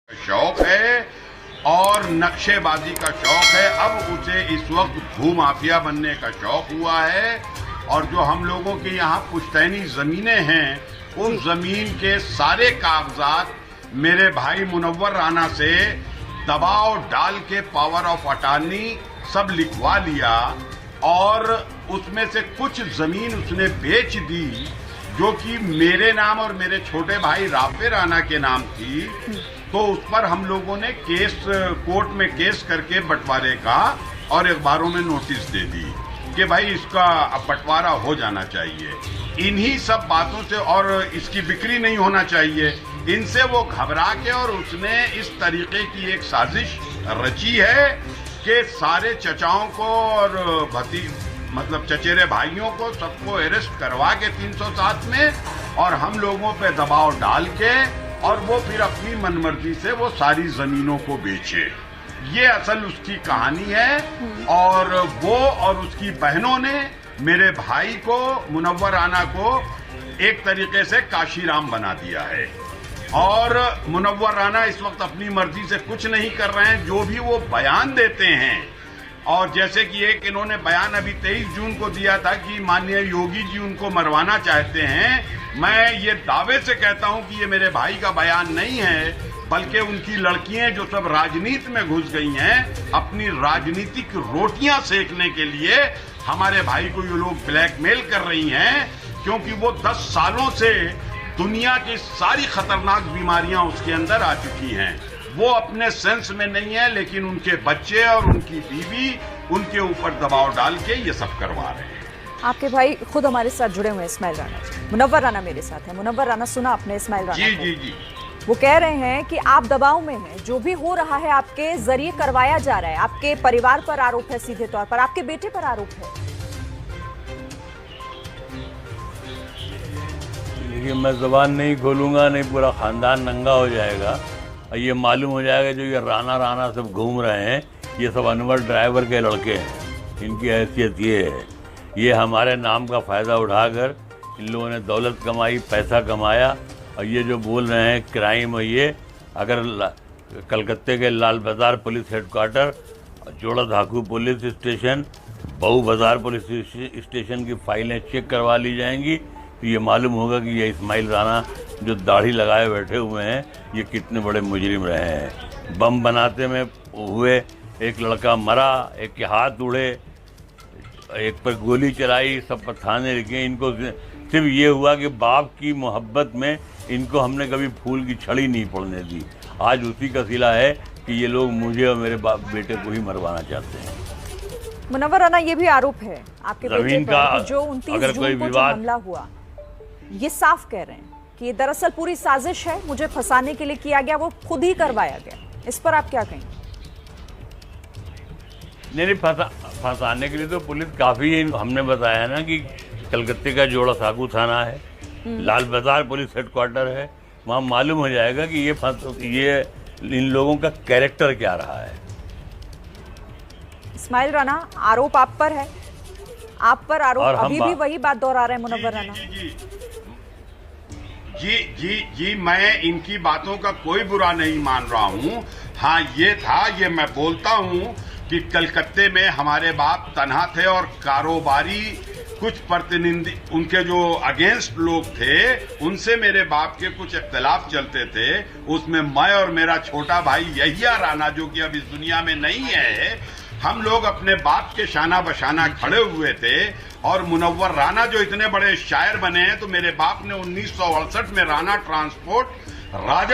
शौक है और नक्शेबाजी का शौक है। अब उसे इस वक्त भूमाफिया बनने का शौक हुआ है और जो हम लोगों के यहाँ पुश्तैनी जमीनें हैं उस जमीन के सारे कागजात मेरे भाई मुनव्वर राना से दबाव डाल के पावर ऑफ अटॉर्नी सब लिखवा लिया और उसमें से कुछ जमीन उसने बेच दी जो कि मेरे नाम और मेरे छोटे भाई राफे राना के नाम थी। तो उस पर हम लोगों ने कोर्ट में केस करके बंटवारे का और अखबारों में नोटिस दे दी कि भाई इसका अब बंटवारा हो जाना चाहिए। इन्हीं सब बातों से और इसकी बिक्री नहीं होना चाहिए, इनसे वो घबरा के और उसने इस तरीके की एक साजिश रची है कि सारे चचाओं को और मतलब चचेरे भाइयों को सबको अरेस्ट करवा के 307 में और हम लोगों पे दबाव डाल के और वो फिर अपनी मनमर्जी से वो सारी जमीनों को बेचे। ये असल उसकी कहानी है और वो और उसकी बहनों ने मेरे भाई को मुनव्वर राना को एक तरीके से काशीराम बना दिया है और मुनव्वर राना इस वक्त अपनी मर्जी से कुछ नहीं कर रहे हैं। जो भी वो बयान देते हैं और जैसे कि एक इन्होंने बयान अभी 23 जून को दिया था कि माननीय योगी जी उनको मरवाना चाहते हैं, मैं ये दावे से कहता हूं कि ये मेरे भाई का बयान नहीं है बल्कि उनकी लड़कियां जो सब राजनीति में घुस गई हैं अपनी राजनीतिक रोटियां सेकने के लिए हमारे भाई को ये लोग ब्लैकमेल कर रही हैं, क्योंकि वो 10 सालों से दुनिया की सारी खतरनाक बीमारियां उसके अंदर आ चुकी हैं। वो अपने सेंस में नहीं है लेकिन उनके बच्चे और उनकी बीवी उनके ऊपर दबाव डाल के ये सब करवा रहे हैं। आपके भाई खुद हमारे साथ जुड़े हुए हैं, इस्माइल राणा जी। मुनव्वर राना मेरे साथ है। मुनव्वर राना, सुना आपने इस्माइल राणा जी को? जी जी। वो कह रहे हैं कि आप दबाव में हैं, जो भी हो रहा है आपके जरिए करवाया जा रहा है। आपके परिवार पर आरोप है, सीधे तौर पर आपके बेटे पर आरोप है। देखिए, मैं जुबान नहीं खोलूंगा, नहीं पूरा खानदान नंगा हो जाएगा और ये मालूम हो जाएगा जो ये राना राना सब घूम रहे हैं ये सब अनवर ड्राइवर के लड़के हैं। इनकी हैसियत ये है, ये हमारे नाम का फ़ायदा उठाकर इन लोगों ने दौलत कमाई, पैसा कमाया और ये जो बोल रहे हैं क्राइम है ये। अगर कलकत्ते के लाल बाज़ार पुलिस हेडक्वार्टर, जोड़ा धाकू पुलिस स्टेशन, बहू बाज़ार पुलिस स्टेशन की फाइलें चेक करवा ली जाएंगी तो ये मालूम होगा कि ये इस्माइल राना जो दाढ़ी लगाए बैठे हुए हैं ये कितने बड़े मुजरिम रहे हैं। बम बनाते में हुए एक लड़का मरा, एक के हाथ उड़े, एक पर गोली चलाई, सब पर थाने लिखे। इनको सिर्फ ये हुआ कि बाप की मोहब्बत में इनको हमने कभी फूल की छड़ी नहीं पड़ने दी। आज उसी का सिला है कि ये लोग मुझे और मेरे बेटे को ही मरवाना चाहते हैं। मुनव्वर राना, ये भी आरोप है आपके बेटे पर जो 29 जून को जो हमला हुआ, ये साफ कह रहे हैं कि ये दरअसल पूरी साजिश है, मुझे फंसाने के लिए किया गया, वो खुद ही करवाया गया। इस पर आप क्या कहेंगे? नहीं, फंसाने के लिए तो पुलिस काफ़ी है। हमने बताया ना कि कलकत्ते का जोड़ा साकू थाना है, लाल बाजार पुलिस हेडक्वार्टर है, वहाँ मालूम हो जाएगा कि ये इन लोगों का कैरेक्टर क्या रहा है। इस्माइल राना, आरोप आप पर है, आप पर आरोप अभी भी वही बात दोहरा रहे हैं मुनव्वर राना। जी, मैं इनकी बातों का कोई बुरा नहीं मान रहा हूँ। हाँ, ये मैं बोलता हूँ कि कलकत्ते में हमारे बाप तन्हा थे और कारोबारी कुछ प्रतिनिधि उनके जो अगेंस्ट लोग थे उनसे मेरे बाप के कुछ इख्तिलाफ चलते थे। उसमें मैं और मेरा छोटा भाई यहिया राना जो कि अब इस दुनिया में नहीं है, हम लोग अपने बाप के शाना बशाना खड़े हुए थे और मुनव्वर राना जो इतने बड़े शायर बने हैं तो मेरे बाप ने 1968 में राजा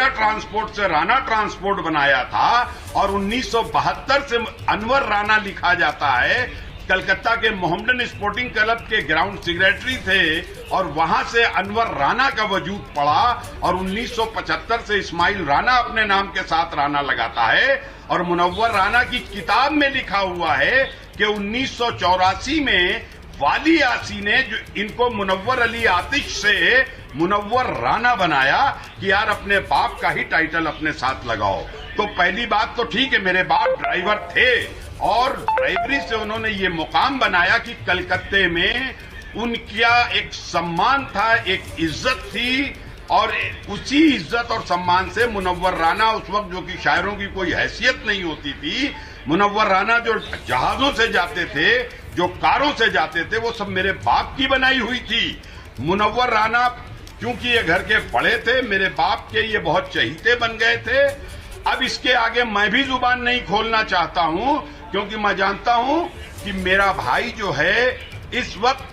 ट्रांसपोर्ट से राणा ट्रांसपोर्ट बनाया था और 1972 से अनवर राना लिखा जाता है। कलकत्ता के मोहम्मदन स्पोर्टिंग क्लब के ग्राउंड सेक्रेटरी थे और वहां से अनवर राना का वजूद पड़ा और 1975 से इस्माइल राना अपने नाम के साथ राना लगाता है और मुनव्वर राना की किताब में लिखा हुआ है कि 1984 में वाली आसी ने जो इनको मुनव्वर अली आतिश से मुनव्वर राना बनाया कि यार अपने बाप का ही टाइटल अपने साथ लगाओ। तो पहली बात तो ठीक है, मेरे बाप ड्राइवर थे और ड्राइवरी से उन्होंने ये मुकाम बनाया कि कलकत्ते में उनका एक सम्मान था, एक इज्जत थी और उसी इज्जत और सम्मान से मुनव्वर राना उस वक्त, जो कि शायरों की कोई हैसियत नहीं होती थी, मुनव्वर राना जो जहाजों से जाते थे, जो कारों से जाते थे, वो सब मेरे बाप की बनाई हुई थी। मुनव्वर राना क्योंकि ये घर के बड़े थे, मेरे बाप के ये बहुत चहीते बन गए थे। अब इसके आगे मैं भी जुबान नहीं खोलना चाहता हूं, क्योंकि मैं जानता हूं कि मेरा भाई जो है इस वक्त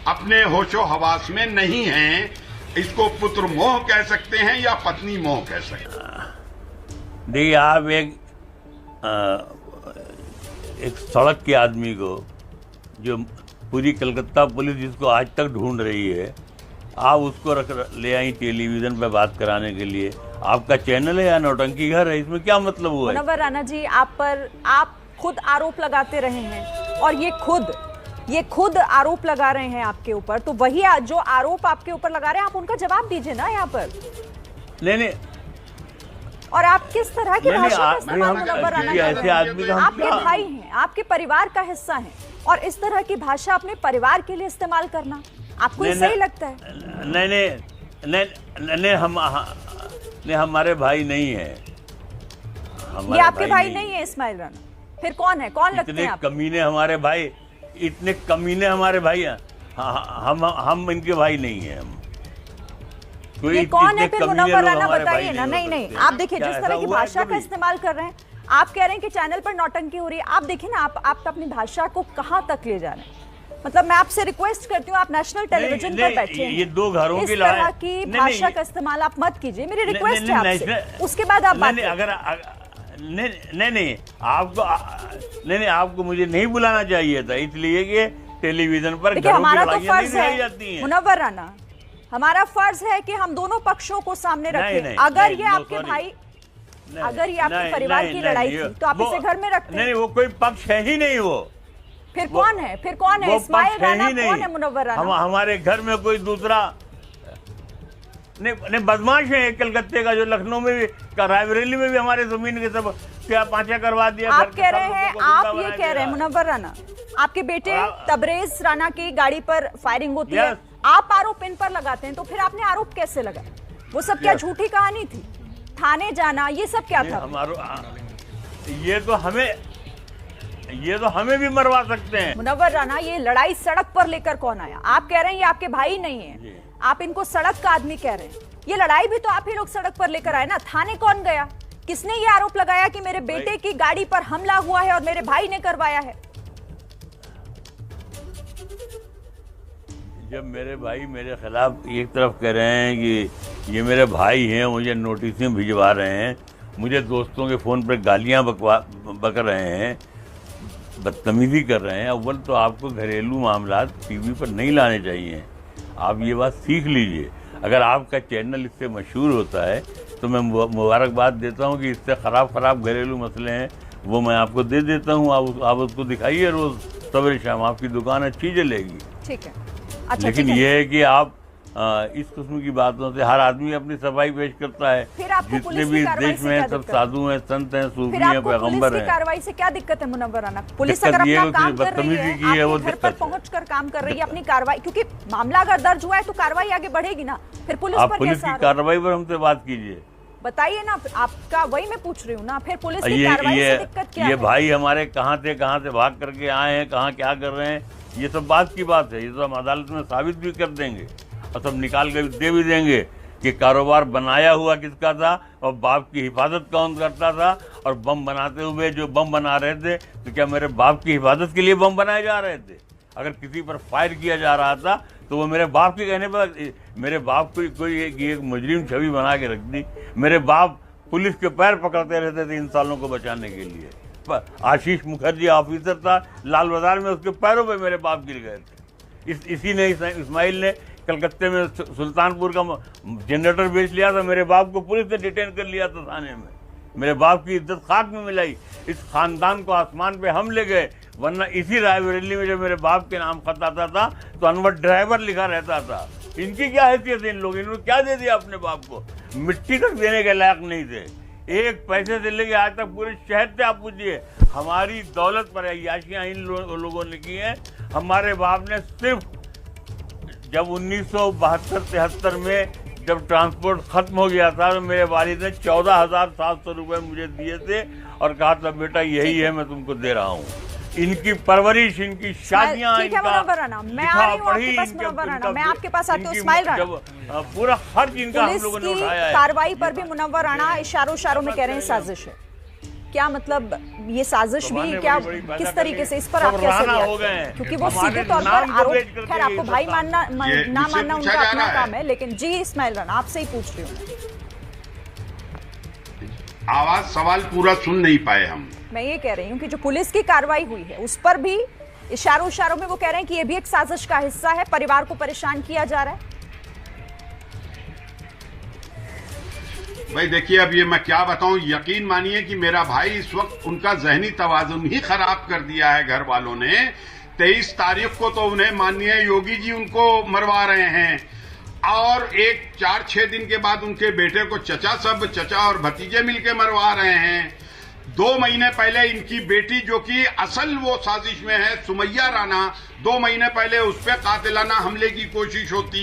अपने होशो हवास में नहीं है। इसको पुत्र मोह कह सकते हैं या पत्नी मोह कह सकते हैं। देखिए, आप एक सड़क के आदमी को, जो पूरी कलकत्ता पुलिस जिसको आज तक ढूंढ रही है, आप उसको ले आई टेलीविजन पे बात कराने के लिए। आपका चैनल है या नौटंकी घर है, इसमें क्या मतलब हुआ है? मुनव्वर राना जी, आप खुद आरोप लगाते रहे हैं और ये खुद आरोप लगा रहे हैं आपके ऊपर, तो वही जो आरोप आपके ऊपर लगा रहे हैं, आप उनका जवाब दीजिए ना यहाँ पर। नहीं, और आप किस तरह की भाषा का इस्तेमाल मुनव्वर राना कर ऐसे आदमी का आपके भाई हैं, आपके परिवार का हिस्सा हैं, और इस तरह की भाषा अपने परिवार के लिए इस्तेमाल करना आपको सही लगता है? नहीं, हमारे भाई नहीं है। ये आपके भाई नहीं है इस्माइल राना, फिर कौन है? कौन लगते हैं आप? कमीने हमारे भाई, इतने कमीने हमारे भाई हैं। हम इनके भाई नहीं हैं। ये कौन है फिर मुनव्वर राना, बताइए ना। नहीं, आप देखिए जिस तरह की भाषा का इस्तेमाल कर रहे हैं, आप कह रहे हैं कि चैनल पर नौटंकी हो रही है। आप देखिए ना, आप अपनी भाषा को कहाँ तक ले जा रहे हैं। मतलब मैं आपसे रिक्वेस्ट करती हूँ, आप नेशनल टेलीविजन पर बैठे हैं, ये दो घरों की लड़ाई, इस तरह की भाषा का इस्तेमाल आप मत कीजिए, मेरी रिक्वेस्ट है आपसे। उसके बाद आप बात अगर नहीं आपको मुझे नहीं बुलाना चाहिए था, इसलिए कि टेलीविजन पर हमारा तो फर्ज है मुनव्वर राना, हमारा फर्ज है कि हम दोनों पक्षों को सामने रखें। अगर ये आपके भाई, अगर ये आपके परिवार की लड़ाई थी, तो आप इसे घर में रखते हैं। नहीं, वो कोई पक्ष है ही नहीं। वो फिर कौन है? इस्माइल राना कौन है? मुनव्वर राना हमारे घर में कोई दूसरा नहीं, बदमाश है कलकत्ते का, जो लखनऊ में भी, रायबरेली में भी हमारे जमीन के सब क्या पांचा करवा दिया। आप कह रहे हैं, आप ये कह रहे हैं मुनव्वर राना, आपके बेटे तबरेज राना की गाड़ी पर फायरिंग होती है, आप आरोप इन पर लगाते हैं, तो फिर आपने आरोप कैसे लगाया? वो सब क्या झूठी कहानी थी? थाने जाना, ये सब क्या था? ये तो हमें भी मरवा सकते हैं। मुनव्वर राना, ये लड़ाई सड़क पर लेकर कौन आया? आप कह रहे हैं ये आपके भाई नहीं है, आप इनको सड़क का आदमी कह रहे हैं। ये लड़ाई भी तो आप ही लोग सड़क पर लेकर आए ना। थाने कौन गया? किसने ये आरोप लगाया कि मेरे बेटे की गाड़ी पर हमला हुआ है और मेरे भाई ने करवाया है? जब मेरे भाई मेरे खिलाफ एक तरफ कह रहे हैं कि ये मेरे भाई हैं, मुझे नोटिसें भिजवा रहे हैं, मुझे दोस्तों के फ़ोन पर गालियां बक रहे हैं, बदतमीजी कर रहे हैं, अव्वल तो आपको घरेलू मामलात टीवी पर नहीं लाने चाहिए। आप ये बात सीख लीजिए। अगर आपका चैनल इससे मशहूर होता है तो मैं मुबारकबाद देता हूँ कि इससे ख़राब घरेलू मसले हैं वो मैं आपको दे देता हूँ। आप उसको दिखाइए रोज़ सवेरे शाम, आपकी दुकान अच्छी चलेगी। ठीक है। अच्छा, लेकिन ये है कि आप इस किस्म की बातों से हर आदमी अपनी सफाई पेश करता है। जितने भी देश में हैं सब साधु हैं, संत हैं, सूफी हैं, पैगंबर हैं। कार्रवाई से क्या दिक्कत है मुनव्वर राना? पुलिस अगर अपना काम कर रही है, वो घर पर पहुंचकर काम कर रही है अपनी कार्रवाई, क्योंकि मामला अगर दर्ज हुआ है तो कार्रवाई आगे बढ़ेगी ना। फिर पुलिस पर पुलिस की कार्रवाई पर हमसे बात कीजिए, बताइए ना। आपका वही मैं पूछ रही हूँ ना, फिर पुलिस की कार्रवाई से दिक्कत क्या है? ये भाई हमारे कहाँ से भाग करके आए हैं, कहाँ क्या कर रहे हैं, ये सब बात की बात है। ये तो हम अदालत में साबित भी कर देंगे और सब निकाल कर दे भी देंगे कि कारोबार बनाया हुआ किसका था और बाप की हिफाजत कौन करता था। और बम बनाते हुए जो बम बना रहे थे, तो क्या मेरे बाप की हिफाजत के लिए बम बनाए जा रहे थे? अगर किसी पर फायर किया जा रहा था तो वो मेरे बाप के कहने पर, मेरे बाप को कोई एक मुजरिम छवि बना के रख दी। मेरे बाप पुलिस के पैर पकड़ते रहते थे इन सालों को बचाने के लिए। आशीष मुखर्जी ऑफिसर था, लाल बाजार में उसके पैरों पे मेरे बाप गिर गए थे। इसी ने, इस्माइल ने कलकत्ते में सुल्तानपुर का जनरेटर बेच लिया था, मेरे बाप को पुलिस ने डिटेन कर लिया था थाने में। मेरे बाप की इज्जत खाक में मिलाई, इस खानदान को आसमान पे हम ले गए। वरना इसी रायबरेली में जब मेरे बाप के नाम खत आता था तो अनवर ड्राइवर लिखा रहता था। इनकी क्या हैसियत है? इन लोग, इन्होंने क्या दे दिया अपने बाप को? मिट्टी तक देने के लायक नहीं थे। एक पैसे से लेके आज तक पूरे शहर से आप पूछिए, हमारी दौलत पर अय्याशियां इन लोगों ने की है। हमारे बाप ने सिर्फ जब 1972-73 में जब ट्रांसपोर्ट खत्म हो गया था तो मेरे वालिद ने 14,700 रुपए मुझे दिए थे और कहा था बेटा यही है मैं तुमको दे रहा हूँ। इनकी परवरिश, इनकी शादियां, मैं आ रही हूँ आपके पास मुनव्वर राना, मैं आपके पास आती हूँ इस्माइल राना। पूरा खर्च इनका हम लोगों ने उठाया है। कार्रवाई पर भी मुनव्वर राना इशारों में कह रहे हैं साजिश है। क्या मतलब ये साजिश भी क्या, किस तरीके से, इस पर आप कैसे रिएक्ट करें? क्योंकि वो सीधे तौर पर आरोप, खैर आपको भाई मानना ना मानना उनका अपना काम है, लेकिन जी इस्माइल राना आपसे ही पूछ रही हूँ। आवाज सवाल पूरा सुन नहीं पाए हम। मैं ये कह रही हूँ कि जो पुलिस की कार्रवाई हुई है उस पर भी इशारों में वो कह रहे हैं कि ये भी एक साजिश का हिस्सा है, परिवार को परेशान किया जा रहा है। भाई देखिए, अब ये मैं क्या बताऊं, यकीन मानिए कि मेरा भाई इस वक्त उनका जहनी तवाजुन ही खराब कर दिया है घर वालों ने। 23 तारीख को तो उन्हें माननीय योगी जी उनको मरवा रहे हैं और एक 4-6 दिन के बाद उनके बेटे को चचा और भतीजे मिलके मरवा रहे हैं। 2 महीने पहले इनकी बेटी जो कि असल वो साजिश में है, सुमैया राना, 2 महीने पहले उस पर कातिलाना हमले की कोशिश होती